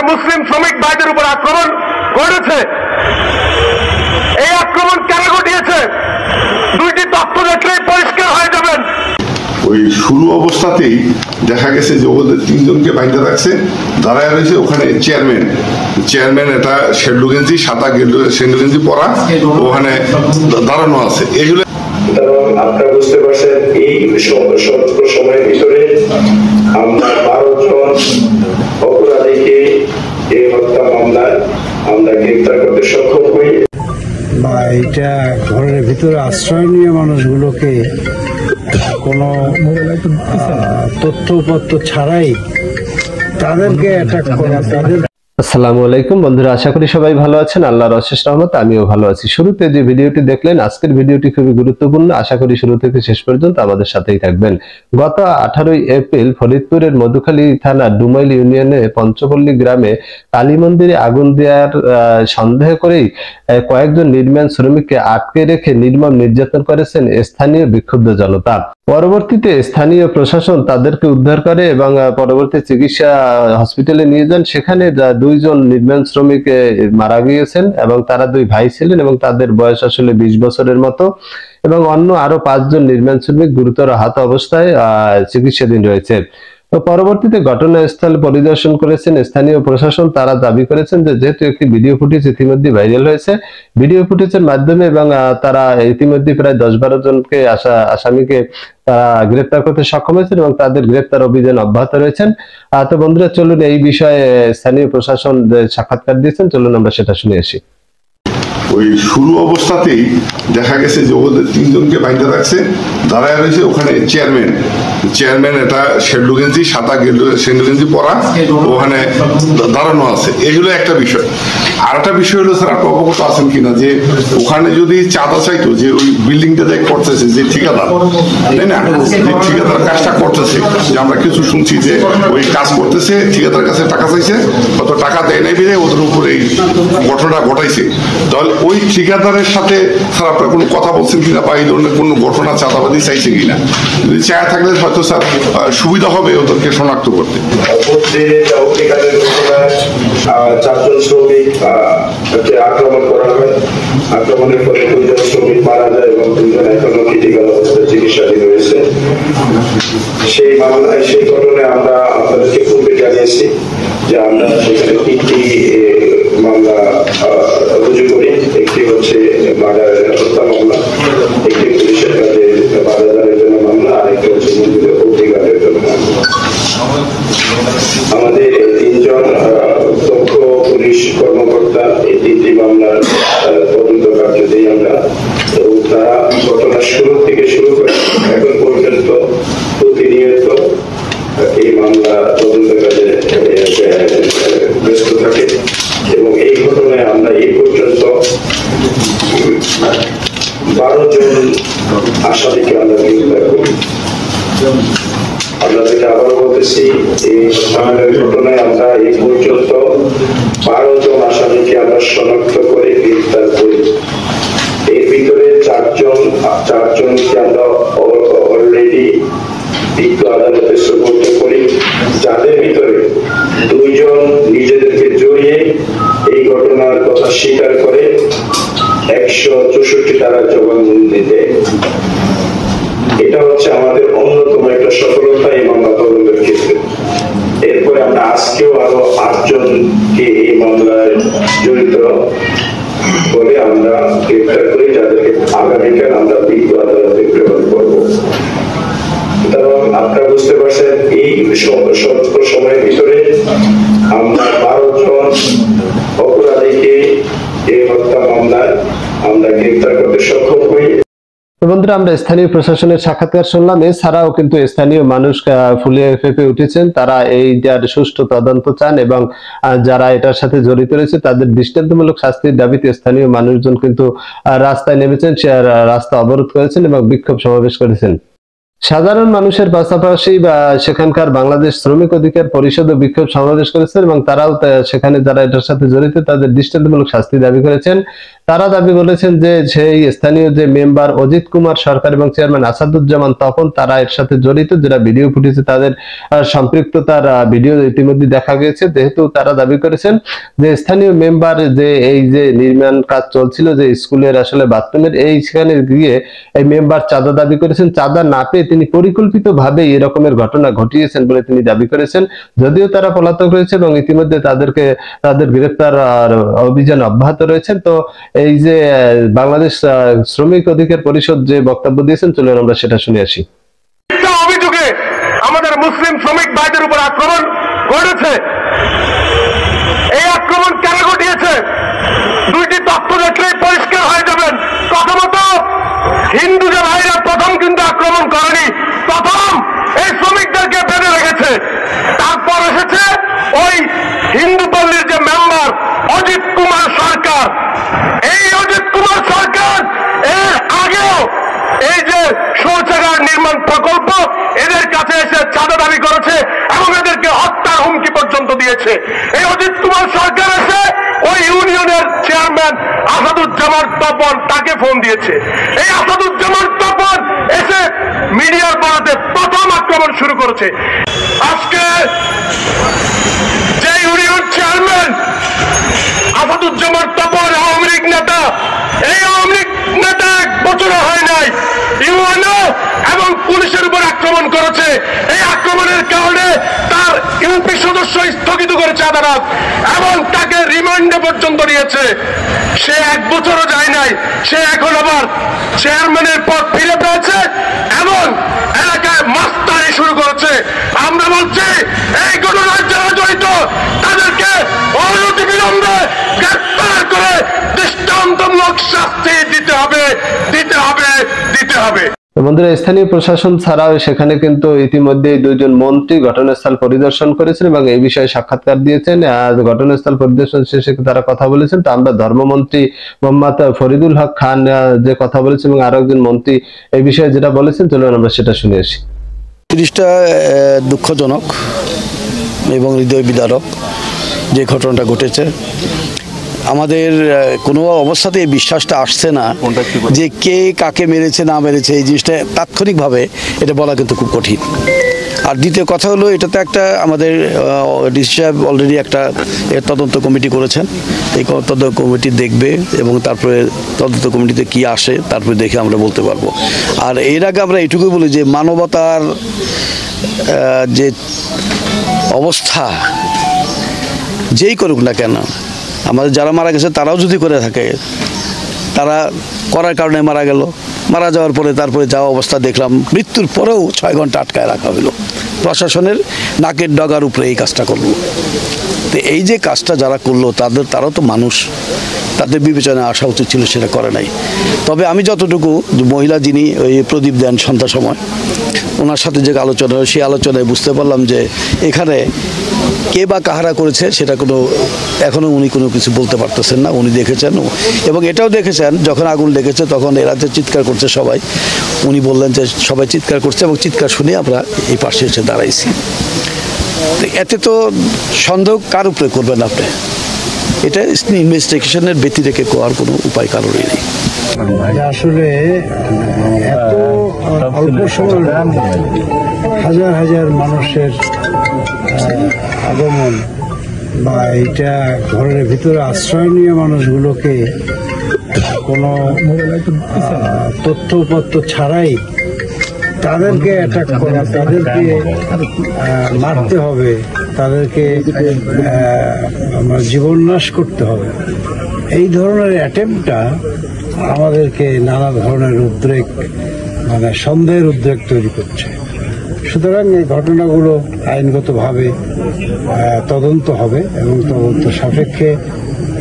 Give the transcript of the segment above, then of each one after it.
মুসলিম শ্রমিক ভাইদের উপর আক্রমণ ঘটেছে। এই আক্রমণ কেন ঘটিয়েছে দুইটি তথ্য দেখলেই পরিষ্কার হয়ে যাবেন। ওই শুরু অবস্থাতেই দেখা গেছে যে ওদের তিনজনকে বাইন্দা রাখছে, দাঁড়ায় রয়েছে ওখানে চেয়ারম্যান এটা শেরলু গেঞ্জি, সাদা শেরলু গেঞ্জি পরা ওখানে দাঁড়ানো আছে। এগুলো আপনারা বুঝতে পারছেন এই স্বল্প সময়ের ভিতরে আমরা 12 জন অপরাধীকে এই হত্যা মামলায় আমরা গ্রেফতার করতে সক্ষম হই। বা এটা ঘরের ভিতরে আশ্রয় নিয়ে মানুষগুলোকে কোনো তথ্যপত্র ছাড়াই তাদেরকে অ্যাটাক করা। আসসালামু আলাইকুম বন্ধুরা, আশা করি সবাই ভালো আছেন। আল্লাহর অশেষ রহমতে আমিও ভালো আছি। শুরুতে যে ভিডিওটি দেখলেন, আজকের ভিডিওটি খুবই গুরুত্বপূর্ণ। আশা করি শুরু থেকে শেষ পর্যন্ত আমাদের সাথেই থাকবেন। গত 18 এপ্রিল ফরিদপুরের মধুখালী থানার ডুমাইল ইউনিয়নে পঞ্চপল্লী গ্রামে কালী মন্দিরে আগুন দেওয়ার সন্দেহ করেই কয়েকজন নির্মাণ শ্রমিককে আটকে রেখে নির্মম নির্যাতন করেছেন স্থানীয় বিক্ষুব্ধ জনতা। পরবর্তীতে স্থানীয় প্রশাসন তাদেরকে উদ্ধার করে এবং পরবর্তী চিকিৎসা হসপিটালে নিয়ে যান। সেখানে দুইজন নির্মাণ শ্রমিক মারা গিয়েছেন এবং তারা দুই ভাই ছিলেন এবং তাদের বয়স আসলে 20 বছরের মতো, এবং অন্য আরো 5 জন নির্মাণ শ্রমিক গুরুতর আহত অবস্থায় চিকিৎসাধীন রয়েছে। তো পরবর্তীতে ঘটনাস্থল পরিদর্শন করেছেন স্থানীয় প্রশাসন। তারা দাবি করেছেন যে যেহেতু একটি ভিডিও ফুটেজ ইতিমধ্যে ভাইরাল হয়েছে, ভিডিও ফুটেজের মাধ্যমে এবং তারা ইতিমধ্যে প্রায় 10-12 জনকে আসামিকে গ্রেফতার করতে সক্ষম হয়েছেন এবং তাদের গ্রেফতার অভিযান অব্যাহত রয়েছেন। তো বন্ধুরা, চলুন এই বিষয়ে স্থানীয় প্রশাসন সাক্ষাৎকার দিয়েছেন, চলুন আমরা সেটা শুনে আসি। ওই শুরু অবস্থাতেই দেখা গেছে যে ওদের তিনজনকে বাইন্দা রাখছে, দাঁড়ায় রয়েছে ওখানে চেয়ারম্যান এটা শেরলু গেঞ্জি, সাদা শেরলু গেঞ্জি পরা ওখানে দাঁড়ানো আছে। এগুলো একটা বিষয়। আর একটা বিষয় হলো, স্যার আপনি অবগত আছেন কিনা যে ওখানে যদি চাঁদা চাইতো, যে ওই বিল্ডিংটা যে করতেছে যে ঠিকাদার, তাই না, যে ঠিকাদার কাজটা করতেছে, যে আমরা কিছু শুনছি যে ওই কাজ করতেছে, ঠিকাদার কাছে টাকা চাইছে, কত টাকা দেয় নাই বিধে ওদের উপরে এই ঘটনাটা ঘটাইছে। তাহলে ওই ঠিকাদারের সাথে স্যার আপনার কোনো কথা বলছেন কিনা, বা এই ধরনের কোনো ঘটনা চাঁদাবাদি চাইছে কিনা? যদি চায় থাকলে হয়তো স্যার সুবিধা হবে ওদেরকে শনাক্ত করতে। 4 জন শ্রমিক আক্রমণ করা হয়। আক্রমণের পরে 2 জন শ্রমিক মারা যায় এবং 2 জন এখনো ক্রিটিক্যাল অবস্থায় চিকিৎসাধীন রয়েছে। সেই মামলায়, সেই ঘটনায় আমরা আপনাদেরকে পূর্বে জানিয়েছি যে আমরা সেখানে 3টি মামলা রুজু করি। একটি হচ্ছে মার্ডারের হত্যা মামলা, একটি পুলিশের কাজে বাধাদারের জন্য মামলা, আরেকটি হচ্ছে মন্দিরের অধিকারের জন্য মামলা। আমাদের 3 জন দক্ষ পুলিশ কর্মকর্তা এই 3টি মামলার তদন্ত কার্যতেই আমরা, তো তারা ঘটনার শুরু থেকে শুরু করে এখন পর্যন্ত প্রতিনিয়ত এই মামলা তদন্ত কাজে ব্যস্ত থাকে এবং এই ঘটনায় আমরা এই পর্যন্ত 12 জন আসামিকে আমরা গ্রেফতার করি। আপনাদেরকে আবার বলতেছি, এই ঘটনায় আমরা এই পর্যন্ত 12 জন আসামিকে আমরা শনাক্ত করে গ্রেফতার করি। এর ভিতরে 4 জনকে আমরা অলরেডি বিজ্ঞ আদালতে সুপর্দ করি, যাদের ভিতরে 2 জন নিজেদেরকে জড়িয়ে এই ঘটনার কথা স্বীকার করে 164 ধারা জবানবন্দি দেয়। এটা হচ্ছে আমাদের অন্যতম একটা সফলতা এই মামলা তদন্তের ক্ষেত্রে। এরপরে আমরা আজকেও আরো 8 জনকে এই মামলায় জড়িত বলে আমরা গ্রেফতার করি, যাদেরকে আগামীকাল আমরা বিজ্ঞ আদালতে প্রেরণ করব। কারণ আপনারা বুঝতে পারছেন এই স্বল্প সময়ের ভিতরে আমরা 12 জন অপরাধীকে এই হত্যা মামলায় আমরা গ্রেফতার করতে সক্ষম হই। বন্ধুরা, আমরা স্থানীয় প্রশাসনের সাক্ষাৎকার শুনলাম। এছাড়াও কিন্তু স্থানীয় মানুষ ফুলে ফেঁপে উঠেছেন। তারা এইটার সুষ্ঠু তদন্ত চান এবং যারা এটার সাথে জড়িত রয়েছে তাদের দৃষ্টান্তমূলক শাস্তির দাবিতে স্থানীয় মানুষজন কিন্তু রাস্তায় নেমেছেন, রাস্তা অবরোধ করেছেন এবং বিক্ষোভ সমাবেশ করেছেন। সাধারণ মানুষের পাশাপাশি সেখানকার বাংলাদেশ শ্রমিক অধিকার পরিষদও বিক্ষোভ সমাবেশ করেছেন এবং তারাও সেখানে যারা এটার সাথে জড়িত তাদের দৃষ্টান্তমূলক শাস্তি দাবি করেছেন। তারা দাবি বলেছেন যে সেই স্থানীয় যে মেম্বার অজিত কুমার সরকার এবং চেয়ারম্যান আসাদুজ্জামান তখন তারা এর সাথে জড়িত, যারা ভিডিও ফুটেছে তাদের সম্পৃক্ততার ভিডিও ইতিমধ্যে দেখা গেছে। যেহেতু তারা দাবি করেছেন যে স্থানীয় মেম্বার যে এই যে নির্মাণ কাজ চলছিল যে স্কুলের আসলে বাথরুমের এইখানে গিয়ে এই মেম্বার চাঁদা দাবি করেছেন, চাঁদা না পেয়ে তিনি পরিকল্পিতভাবে এরকমের ঘটনা ঘটিয়েছেন বলে তিনি দাবি করেছেন। যদিও তারা পলাতক রয়েছে এবং ইতিমধ্যে তাদের গ্রেফতার অভিযান অব্যাহত রয়েছে। তো এই যে বাংলাদেশ শ্রমিক অধিকার পরিষদ যে বক্তব্য দিয়েছেন, চলুন আমরা সেটা শুনে আসি। অভিযোগে আমাদের মুসলিম শ্রমিক ভাইদের উপর আক্রমণ ঘটেছে। এই আক্রমণ কেন ঘটিয়েছে দুইটি তথ্য দেখলেই পরিষ্কার হয়ে যাবেন। প্রথমত, হিন্দু যে ভাইরা প্রথম কিন্তু আক্রমণ করেনি, প্রথম এই শ্রমিকদেরকে বেঁধে রেখেছে। তারপর এসেছে ওই হিন্দু পল্লীর যে মেম্বার অজিত কুমার সরকার। এই অজিত কুমার সরকার এর আগেও এই যে শৌচাগার নির্মাণ প্রকল্প এদের কাছে এসে চাঁদা দাবি করেছে এবং এদেরকে হত্যার হুমকি পর্যন্ত দিয়েছে। এই অজিত কুমার সরকার এসে ওই ইউনিয়নের চেয়ারম্যান আসাদুজ্জামান তপন তাকে ফোন দিয়েছে। এই আসাদুজ্জামান তপন এসে মিডিয়ার বরাতে প্রথম আক্রমণ শুরু করেছে। আজকে যে ইউনিয়ন চেয়ারম্যান আসাদুজ্জামান তপন আওয়ামী লীগ নেতা, এই আওয়ামী লীগ নেতা 1 বছরও হয় নাই ইউএনও এবং পুলিশের উপর আক্রমণ করেছে। এই আক্রমণের কারণে তার ইউপি সদস্য স্থগিত করেছে আদালত এবং তাকে রিমান্ডে পর্যন্ত নিয়েছে। সে 1 বছরও যায় নাই, সে এখন আবার চেয়ারম্যানের পদ ফিরে পেয়েছে এবং এলাকায় মাস্তানি শুরু করেছে। আমরা বলছি এই ঘটনায় যারা জড়িত তাদেরকে অনতিবিলম্বে গ্রেফতার করে দৃষ্টান্তমূলক শাস্তি দিতে হবে। বন্ধুরা, স্থানীয় প্রশাসন ছাড়াও সেখানে কিন্তু ইতিমধ্যে 2জন মন্ত্রী ঘটনাস্থল পরিদর্শন করেছেন এবং এই বিষয়ে সাক্ষাৎকার দিয়েছেন। ঘটনাস্থল পরিদর্শন শেষে তারা কথা বলেছেন। তো আমরা ধর্মমন্ত্রী মোহাম্মদ ফরিদুল হক খান যে কথা বলেছেন এবং আরো একজন মন্ত্রী এই বিষয়ে যেটা বলেছেন, চলুন আমরা সেটা শুনে আসি। জিনিসটা দুঃখজনক এবং হৃদয় বিদারক যে ঘটনাটা ঘটেছে। আমাদের কোনো অবস্থাতে এই বিশ্বাসটা আসছে না যে কে কাকে মেরেছে না মেরেছে, এই জিনিসটা তাৎক্ষণিকভাবে এটা বলা কিন্তু খুব কঠিন। আর দ্বিতীয় কথা হলো, এটাতে একটা আমাদের ডিসি সাহেব অলরেডি একটা তদন্ত কমিটি করেছেন। এই তদন্ত কমিটি দেখবে এবং তারপরে তদন্ত কমিটিতে কি আসে তারপরে দেখে আমরা বলতে পারবো। আর এর আগে আমরা এটুকুই বলি যে মানবতার যে অবস্থা যেই করুক না কেন, আমাদের যারা মারা গেছে তারাও যদি করে থাকে, তারা করার কারণে মারা গেল, মারা যাওয়ার পরে তারপরে যাওয়া অবস্থা দেখলাম, মৃত্যুর পরেও 6 ঘন্টা আটকায় রাখা হলো। প্রশাসনের নাকের ডগার উপরে এই কাজটা করলো। তো এই যে কাজটা যারা করলো তারাও তো মানুষ, তাদের বিবেচনায় আসা উচিত ছিল, সেটা করে নাই। তবে আমি যতটুকু মহিলা যিনি ওই প্রদীপ দেন সন্ধ্যার সময়, ওনার সাথে যে আলোচনা, সেই আলোচনায় বুঝতে পারলাম যে এখানে কে বা কাহারা করেছে সেটা এখনো উনি কোনো কিছু বলতে পারতেছেন না। উনি দেখেছেন এবং এটাও দেখেছেন যখন আগুন লেগেছে তখন এরা যে চিৎকার করছে সবাই, উনি বললেন যে সবাই চিৎকার করছে এবং চিৎকার শুনে আমরা এই পাশে এসে দাঁড়াইছি। এতে তো সন্দেহ কার উপরে করবেন আপনি? এটা ইনভেস্টিগেশনের ব্যতি রেখে কোয়ার কোনো উপায় কারোরই নেই। আসলে এত অল্প সময় হাজার হাজার মানুষের আগমন বা এটা ঘরের ভিতরে আশ্রয় নিয়ে মানুষগুলোকে কোনো তথ্যপত্র ছাড়াই তাদেরকে অ্যাটাক করা, তাদেরকে মারতে হবে, তাদেরকে জীবননাশ করতে হবে, এই ধরনের অ্যাটেম্পটা আমাদেরকে নানা ধরনের উদ্রেক, মানে সন্দেহের উদ্রেক তৈরি করছে। সুতরাং এই ঘটনাগুলো আইনগতভাবে তদন্ত হবে এবং তদন্ত সাপেক্ষে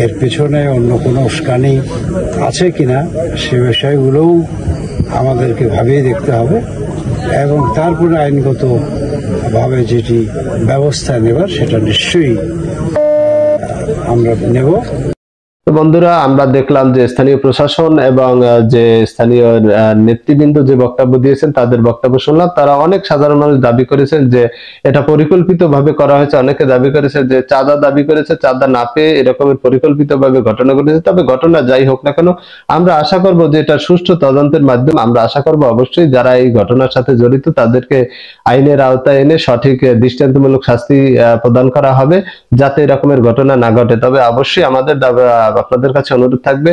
এর পেছনে অন্য কোনো উস্কানি আছে কিনা সে বিষয়গুলোও আমাদেরকে ভাবিয়ে দেখতে হবে এবং তারপরে আইনগতভাবে যেটি ব্যবস্থা নেবার সেটা নিশ্চয়ই আমরা নেব। তো বন্ধুরা, আমরা দেখলাম যে স্থানীয় প্রশাসন এবং যে স্থানীয় নেতৃবৃন্দ যে বক্তব্য দিয়েছেন তাদের বক্তব্য শুনলাম। তারা অনেক সাধারণ মানুষ দাবি করেছেন যে এটা পরিকল্পিতভাবে করা হয়েছে, অনেকে দাবি করেছে যে চাঁদা দাবি করেছে, চাঁদা না পেয়ে এরকমের পরিকল্পিতভাবে ঘটনা ঘটেছে। তবে ঘটনা যাই হোক না কেন, আমরা আশা করব যে এটা সুষ্ঠু তদন্তের মাধ্যমে আমরা আশা করব অবশ্যই যারা এই ঘটনার সাথে জড়িত তাদেরকে আইনের আওতায় এনে সঠিক দৃষ্টান্তমূলক শাস্তি প্রদান করা হবে, যাতে এরকমের ঘটনা না ঘটে। তবে অবশ্যই আমাদের আপনাদের কাছে অনুরোধ থাকবে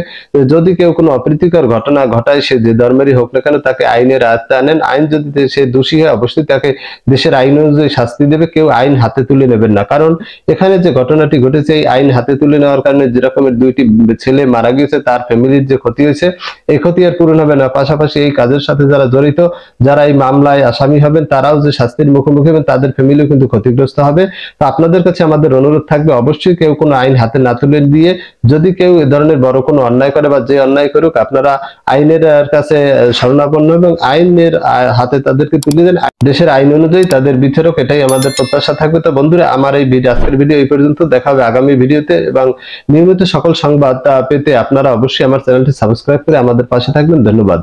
যদি কেউ কোনো অপ্রীতিকর ঘটনা ঘটায়, সে যে ধর্মেরই হোক না কেন, তাকে আইনের আয়ত্তে আনেন। আইন যদি সে দোষী হয় অবশ্যই তাকে দেশের আইন অনুযায়ী শাস্তি দেবে, কেউ আইন হাতে তুলে নেবেন না। কারণ এখানে যে ঘটনাটি ঘটেছে, এই আইন হাতে তুলে নেওয়ার কারণে যেরকমের 2টি ছেলে মারা গিয়েছে, তার ফ্যামিলির যে ক্ষতি হয়েছে, এই ক্ষতি আর পূরণ হবে না। পাশাপাশি এই কাজের সাথে যারা জড়িত, যারা এই মামলায় আসামি হবেন, তারাও যে শাস্তির মুখোমুখি হবেন, তাদের ফ্যামিলিও কিন্তু ক্ষতিগ্রস্ত হবে। তো আপনাদের কাছে আমাদের অনুরোধ থাকবে অবশ্যই কেউ কোনো আইন হাতে না তুলে দিয়ে, যদি কেউ এ ধরনের বড় কোনো অন্যায় করে বা যে অন্যায় করুক, আপনারা আইনের কাছে শরণাপন্ন এবং আইনের হাতে তাদেরকে তুলে দেন, দেশের আইন অনুযায়ী তাদের বিচারক, এটাই আমাদের প্রত্যাশা থাকবে। তো বন্ধুরা, আমার এই আজকের ভিডিও এই পর্যন্ত। দেখা হবে আগামী ভিডিওতে, এবং নিয়মিত সকল সংবাদ পেতে আপনারা অবশ্যই আমার চ্যানেলটি সাবস্ক্রাইব করে আমাদের পাশে থাকবেন। ধন্যবাদ।